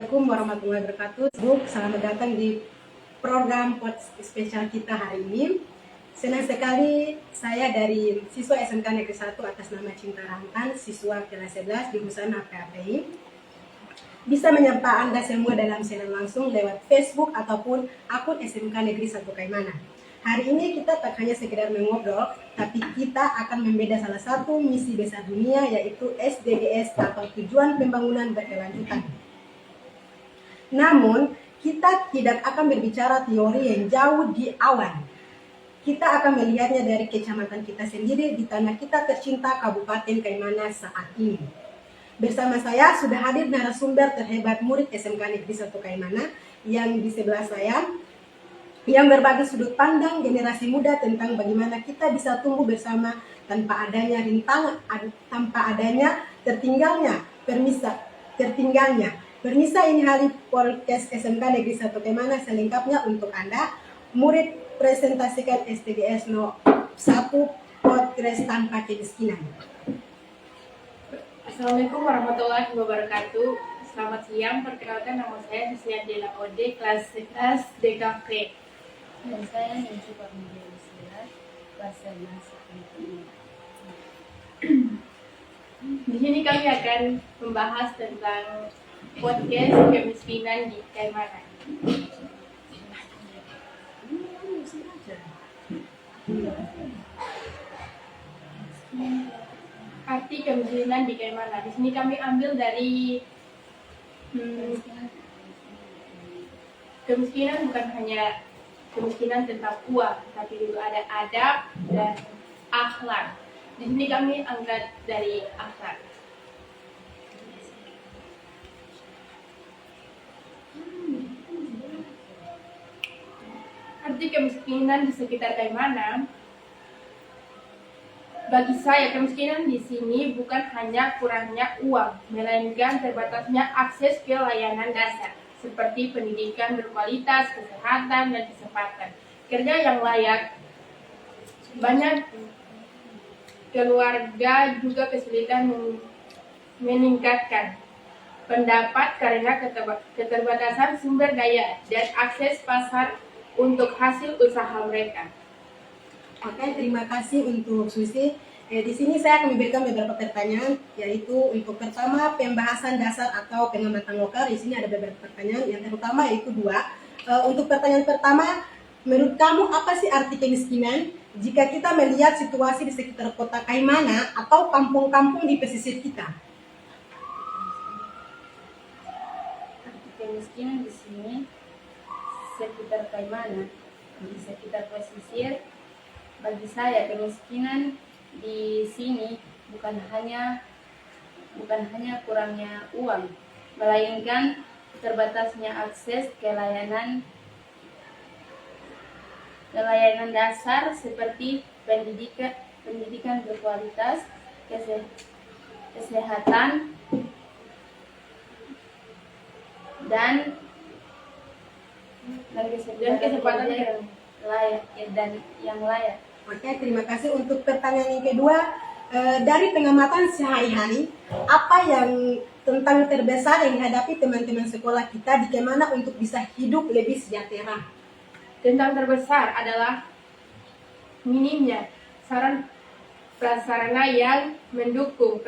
Assalamualaikum warahmatullahi wabarakatuh. Selamat datang di program spesial kita hari ini. Senang sekali saya dari siswa SMK Negeri 1 atas nama Cinta Rampan, siswa kelas 11 jurusan HPAPI, bisa menyapa Anda semua dalam siaran langsung lewat Facebook ataupun akun SMK Negeri 1 Kaimana. Hari ini kita tak hanya sekedar mengobrol, tapi kita akan membeda salah satu misi besar dunia, yaitu SDGs atau Tujuan Pembangunan Berkelanjutan. Namun, kita tidak akan berbicara teori yang jauh di awan. Kita akan melihatnya dari kecamatan kita sendiri di tanah kita tercinta Kabupaten Kaimana saat ini. Bersama saya sudah hadir narasumber terhebat murid SMK Negeri 1 Kaimana yang di sebelah saya, yang berbagi sudut pandang generasi muda tentang bagaimana kita bisa tumbuh bersama tanpa adanya rintangan, tanpa adanya tertinggalnya permisa ini hari podcast SMK Negeri 1 Kaimana selengkapnya untuk Anda. Murid presentasikan SDGs No. 1 podcast tanpa kemiskinan. Assalamualaikum warahmatullahi wabarakatuh. Selamat siang, perkenalkan nama saya Desiadela Ode, kelas 11 DKV. Dan saya Nancy Parmilia Lucia, kelas 11 ini. Di sini kami akan membahas tentang podcast kemiskinan di Kaimana. Arti kemiskinan di Kaimana. Di sini kami ambil dari kemiskinan bukan hanya kemiskinan tentang uang, tapi juga ada adab dan akhlak. Di sini kami angkat dari akhlak. Arti kemiskinan di sekitar Kaimana. Bagi saya, kemiskinan di sini bukan hanya kurangnya uang, melainkan terbatasnya akses ke layanan dasar seperti pendidikan berkualitas, kesehatan, dan kesempatan kerja yang layak. Banyak keluarga juga kesulitan meningkatkan pendapat karena keterbatasan sumber daya dan akses pasar untuk hasil usaha mereka. Oke, terima kasih untuk Susi. Di sini saya akan memberikan beberapa pertanyaan, yaitu untuk pertama pembahasan dasar atau pengamatan lokal. Di sini ada beberapa pertanyaan, yang terutama yaitu dua. Untuk pertanyaan pertama, menurut kamu apa sih arti kemiskinan jika kita melihat situasi di sekitar kota Kaimana atau kampung-kampung di pesisir kita? Arti kemiskinan di sini sekitar Kaimana, di sekitar pesisir. Bagi saya kemiskinan di sini bukan hanya kurangnya uang, melainkan terbatasnya akses ke layanan dasar seperti pendidikan berkualitas, kesehatan, dan kesempatan yang layak. Oke, terima kasih. Untuk pertanyaan yang kedua, dari pengamatan sehari-hari, apa yang tentang terbesar yang dihadapi teman-teman sekolah kita di Kaimana untuk bisa hidup lebih sejahtera? Tentang terbesar adalah minimnya prasarana yang mendukung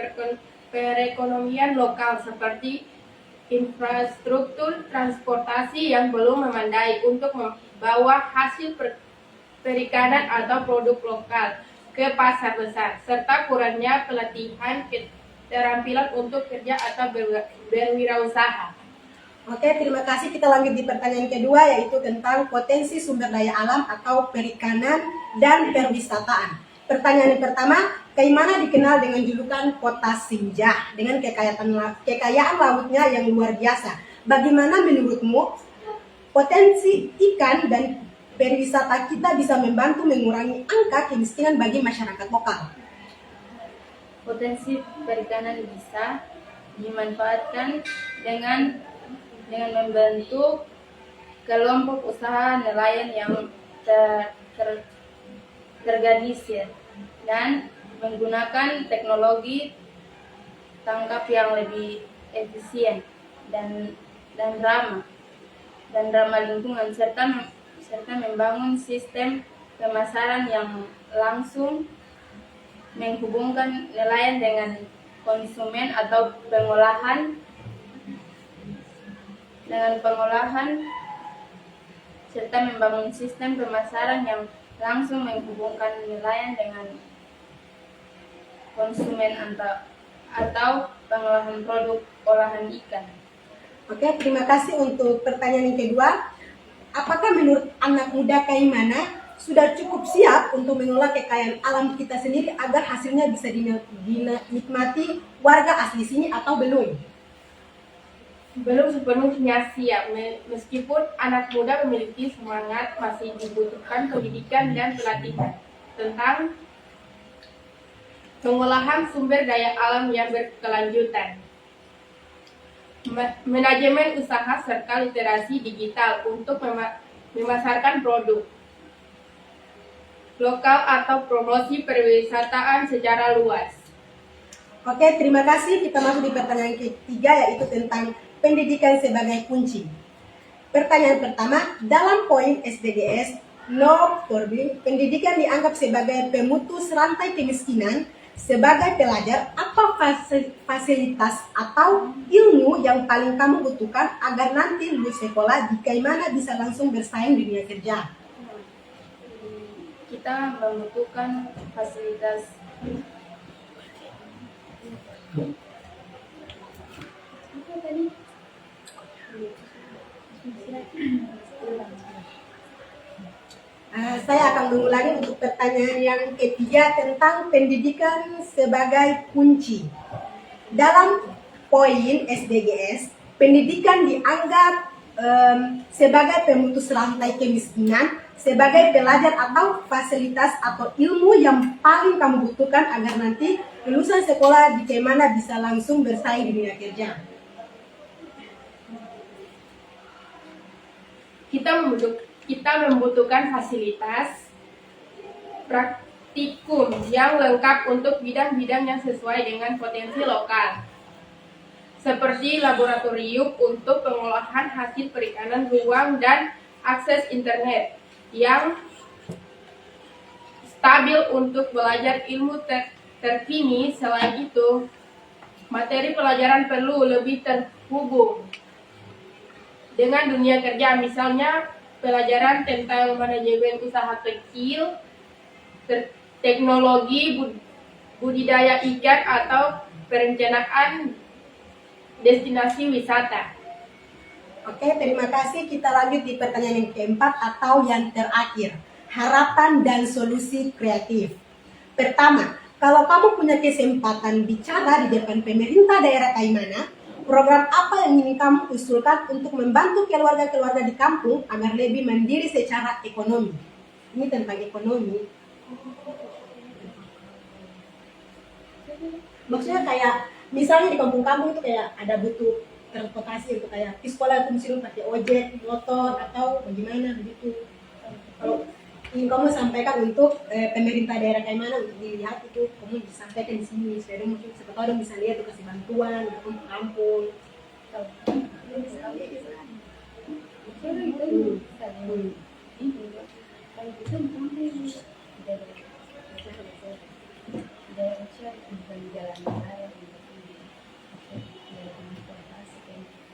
perekonomian lokal seperti infrastruktur transportasi yang belum memadai untuk membawa hasil perikanan atau produk lokal ke pasar besar, serta kurangnya pelatihan keterampilan untuk kerja atau berwirausaha. Oke, terima kasih. Kita lanjut di pertanyaan kedua, yaitu tentang potensi sumber daya alam atau perikanan dan perwisataan. Pertanyaan yang pertama, Kaimana dikenal dengan julukan kota senja dengan kekayaan lautnya yang luar biasa. Bagaimana menurutmu potensi ikan dan perwisata kita bisa membantu mengurangi angka kemiskinan bagi masyarakat lokal? Potensi perikanan bisa dimanfaatkan dengan membentuk kelompok usaha nelayan yang terorganisir dan menggunakan teknologi tangkap yang lebih efisien dan dan ramah lingkungan serta membangun sistem pemasaran yang langsung menghubungkan nelayan dengan konsumen atau pengolahan serta membangun sistem pemasaran yang langsung menghubungkan nelayan dengan konsumen atau pengolahan produk olahan ikan. Oke, terima kasih untuk pertanyaan yang kedua. Apakah menurut anak muda Kaimana sudah cukup siap untuk mengelola kekayaan alam kita sendiri agar hasilnya bisa dinikmati warga asli sini atau belum? Belum sepenuhnya siap, meskipun anak muda memiliki semangat, masih dibutuhkan pendidikan dan pelatihan tentang pengolahan sumber daya alam yang berkelanjutan, manajemen usaha serta literasi digital untuk memasarkan produk lokal atau promosi perwisataan secara luas. Oke, terima kasih. Kita masuk di pertanyaan ketiga, yaitu tentang pendidikan sebagai kunci. Pertanyaan pertama, dalam poin SDGs No. 14, pendidikan dianggap sebagai pemutus rantai kemiskinan. Sebagai pelajar, apa fasilitas atau ilmu yang paling kamu butuhkan agar nanti lulus sekolah di Kaimana bisa langsung bersaing di dunia kerja? Kita membutuhkan fasilitas saya akan mengulangi untuk pertanyaan yang ketiga tentang pendidikan sebagai kunci. Dalam poin SDGs, pendidikan dianggap sebagai pemutus rantai kemiskinan. Sebagai pelajar atau fasilitas atau ilmu yang paling kamu butuhkan agar nanti lulusan sekolah di Kaimana bisa langsung bersaing di dunia kerja. Kita membutuhkan fasilitas praktikum yang lengkap untuk bidang-bidang yang sesuai dengan potensi lokal, seperti laboratorium untuk pengolahan hasil perikanan, ruang dan akses internet yang stabil untuk belajar ilmu terkini. Selain itu, materi pelajaran perlu lebih terhubung dengan dunia kerja, misalnya pelajaran tentang manajemen usaha kecil, teknologi budidaya ikan, atau perencanaan destinasi wisata. Oke, terima kasih. Kita lanjut di pertanyaan yang keempat atau yang terakhir. Harapan dan solusi kreatif. Pertama, kalau kamu punya kesempatan bicara di depan pemerintah daerah Kaimana, program apa yang ingin kamu usulkan untuk membantu keluarga-keluarga di kampung agar lebih mandiri secara ekonomi? Ini tentang ekonomi. Maksudnya kayak, misalnya di kampung-kampung itu kayak ada butuh transportasi untuk kayak di sekolah itu mesti pakai ojek, motor atau bagaimana begitu. Kalau ingin kamu sampaikan untuk pemerintah daerah Kaimana untuk dilihat itu, kamu bisa sampaikan di sini. Supaya mungkin siapa tahu bisa lihat tuh kasih bantuan untuk kampung.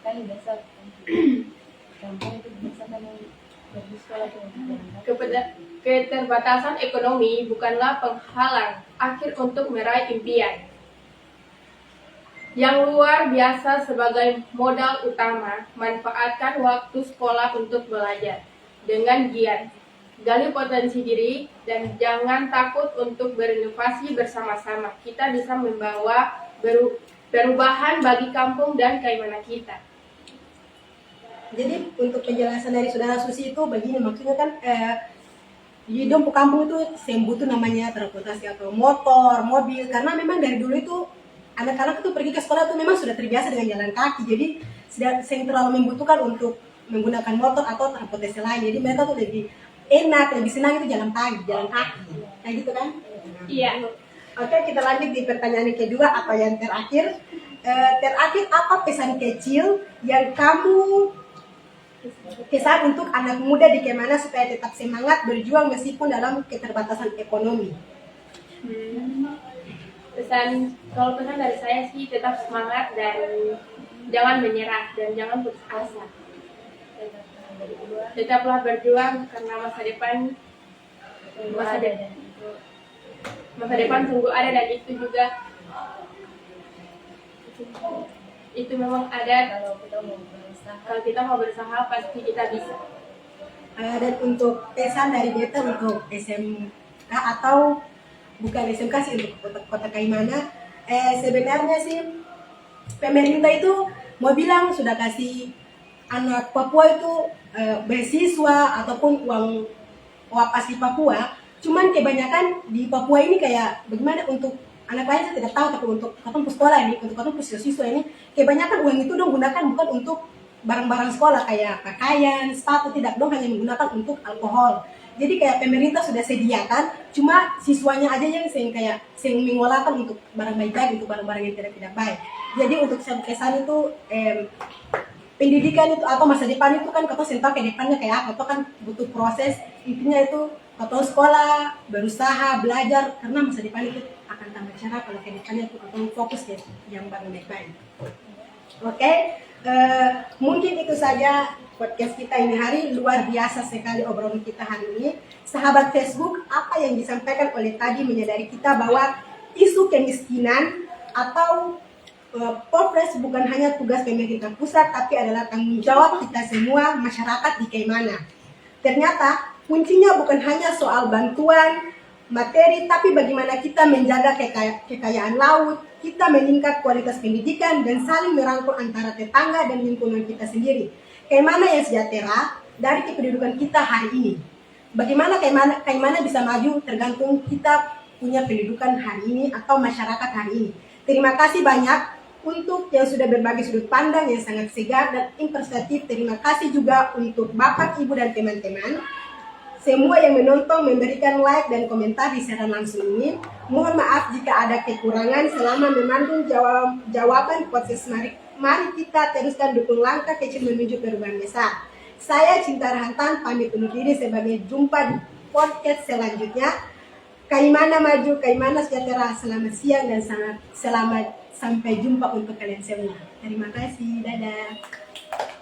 Kan biasa kampung itu biasa kan pergi sekolah tuh Keterbatasan ekonomi bukanlah penghalang akhir untuk meraih impian yang luar biasa. Sebagai modal utama, manfaatkan waktu sekolah untuk belajar dengan giat, gali potensi diri, dan jangan takut untuk berinovasi bersama-sama. Kita bisa membawa perubahan bagi kampung dan Kaimana kita. Jadi untuk penjelasan dari saudara Susi itu begini, maksudnya kan di Dompu kampung itu butuh namanya transportasi atau motor, mobil, karena memang dari dulu itu anak-anak itu pergi ke sekolah itu memang sudah terbiasa dengan jalan kaki, jadi tidak terlalu membutuhkan untuk menggunakan motor atau transportasi lain. Jadi mereka tuh lebih enak, lebih senang itu jalan kaki, kayak gitu kan? Iya. Oke, kita lanjut di pertanyaan yang kedua atau yang terakhir. terakhir apa pesan kecil yang kamu pesan untuk anak muda di Kemana supaya tetap semangat berjuang meskipun dalam keterbatasan ekonomi? Kalau pesan dari saya sih tetap semangat dan jangan menyerah dan jangan putus asa. Tetaplah berjuang karena masa depan sungguh ada, dan itu memang ada. Kalau kita mau berusaha pasti kita bisa. Dan untuk pesan dari beta untuk SMK atau bukan SMK sih, untuk kota Kaimana, sebenarnya sih pemerintah itu mau bilang sudah kasih anak Papua itu beasiswa ataupun uang wapas di Papua. Cuman kebanyakan di Papua ini kayak bagaimana untuk anak lain saya tidak tahu, tapi untuk kampus sekolah ini, untuk kampus siswa ini, kebanyakan uang itu dong gunakan bukan untuk barang-barang sekolah kayak pakaian, sepatu, tidak dong, hanya menggunakan untuk alkohol. Jadi kayak pemerintah sudah sediakan, cuma siswanya aja yang kayak mengolahkan untuk barang baik-baik, untuk barang-barang yang tidak baik. Jadi untuk kesan itu pendidikan itu atau masa depan itu kan kata sentak ke depannya kayak apa, itu kan butuh proses. Intinya itu atau sekolah, berusaha, belajar, karena masa depan itu akan tambah cerah kalau ke depannya itu atau fokus ya yang barang baik-baik. Oke, mungkin itu saja podcast kita ini hari. Luar biasa sekali obrolan kita hari ini. Sahabat Facebook, apa yang disampaikan oleh tadi menyadari kita bahwa isu kemiskinan atau Polres bukan hanya tugas pemerintah pusat, tapi adalah tanggung jawab kita semua masyarakat di Kaimana. Ternyata kuncinya bukan hanya soal bantuan materi, tapi bagaimana kita menjaga kekayaan laut, kita meningkat kualitas pendidikan, dan saling merangkul antara tetangga dan lingkungan kita sendiri. Kaimana yang sejahtera dari kependudukan kita hari ini. Bagaimana Kaimana bisa maju tergantung kita punya pendidikan hari ini atau masyarakat hari ini. Terima kasih banyak untuk yang sudah berbagi sudut pandang yang sangat segar dan imperspektif. Terima kasih juga untuk Bapak, Ibu, dan teman-teman semua yang menonton, memberikan like dan komentar di siaran langsung ini. Mohon maaf jika ada kekurangan selama memandung jawaban podcast. Mari kita teruskan dukung langkah kecil menuju perubahan besar. Saya Cinta Rahantan pamit undur diri, sebagai jumpa di podcast selanjutnya. Kaimana maju, Kaimana sejahtera. Selamat siang dan selamat sampai jumpa untuk kalian semua. Terima kasih, dadah.